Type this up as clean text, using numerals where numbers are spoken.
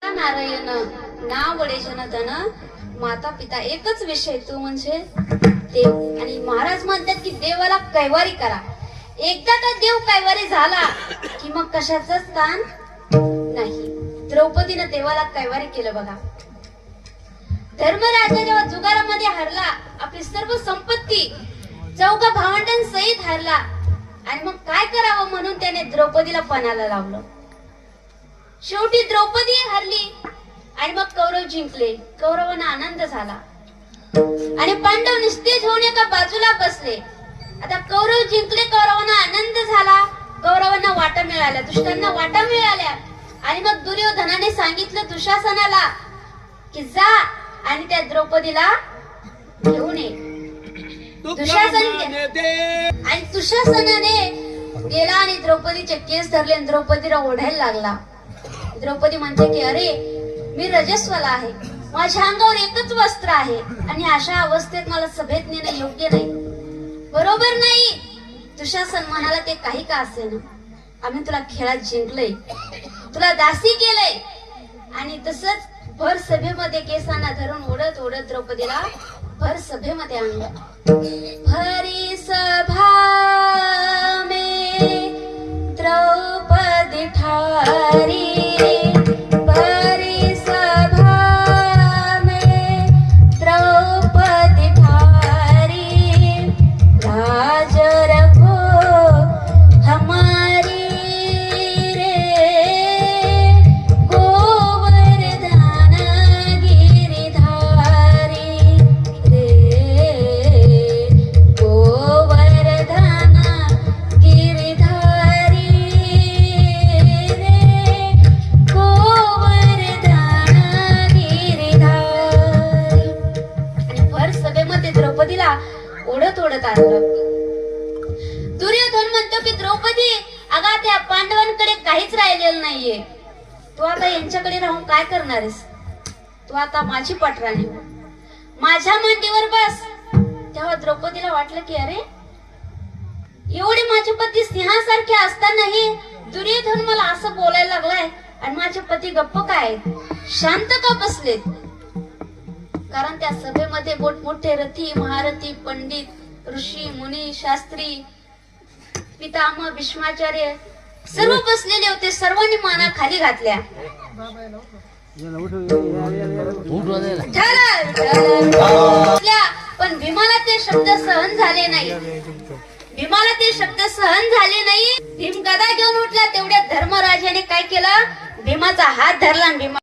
नारायण नाव वडे जनधन माता पिता एकच विषय तो म्हणजे देव. आणि महाराज म्हणतात की देवाला कैवारी करा. एकदा का देव कैवारी झाला की मग कशाचं स्थान नाही. द्रौपदीनं देवाला कैवारी केलं बघा. धर्मराजा जेव्हा जुगारामध्ये हरला, आपली सर्व संपत्ती चौघा भावंडांसहित हरला आणि मग काय करावं म्हणून त्याने द्रौपदीला पणाला लावलं. शेवटी द्रौपदी हरली आणि मग कौरव जिंकले. कौरवांना आनंद झाला आणि पांडव निस्तेज होऊन एका बाजूला बसले. आता कौरव जिंकले, कौरवांना आनंद झाला, कौरवांना वाटा मिळाल्या, दुष्टांना वाटा मिळाल्या. आणि मग दुर्योधनाने सांगितलं दुशासनाला की जा आणि त्या द्रौपदीला घेऊन ये. आणि दुशासनाने गेला आणि द्रौपदीचे केस धरले आणि द्रौपदीला ओढायला लागला. द्रौपदी म्हणते की अरे मी रजस्वला आहे, माझ्या अंगावर एकच वस्त्र आहे आणि अशा अवस्थेत मला सभेत नेणं योग्य नाही, बरोबर नाही. दुशासन म्हणाला ते काही का असेना, आम्ही तुला खेळात जिंकलंय, तुला दासी केलंय. आणि तसंच भर सभेमध्ये केसांना धरून ओढत ओढत द्रौपदीला भर सभेमध्ये आणलं. भरी सभा में द्रौपदी ठारी, भरी सभा में द्रौपदी ठारी, राज रखो हमारी रे, गोवर्धन गिरिधारी रे, गोवर्धन गिरिधारी रे, गोवर्धन गिरिधारी. आणि भर सभेमध्ये द्रौपदीला ओढत ओढत आणलं. दुर्योधन म्हणतो की द्रौपदी, अगा त्या पांडवांकडे काहीच राहिलेलं नाहीये, तू आता यांच्याकडे राहून काय करणारेस, तू आता माझी पटराणी हो, माझ्या मांडीवर बस. तेव्हा द्रौपदीला वाटलं की अरे एवढे माझे पती सिंहासारखे असतानाही दुर्योधन मला असं बोलायला लागलाय आणि माझे पती गप्प काय शांत का बसलेत. कारण त्या सभेमध्ये मोठमोठे रथी महारथी पंडित ऋषी मुनी शास्त्री पितामह भीष्माचार्य सर्व बसलेले होते. सर्वांनी माना खाली घातल्या. पण भीमाला ते शब्द सहन झाले नाही. भीमाला ते शब्द सहन झाले नाही. भीम गदा घेऊन उठला. तेवढ्या धर्मराजाने काय केलं, भीमाचा हात धरला आणि भीमा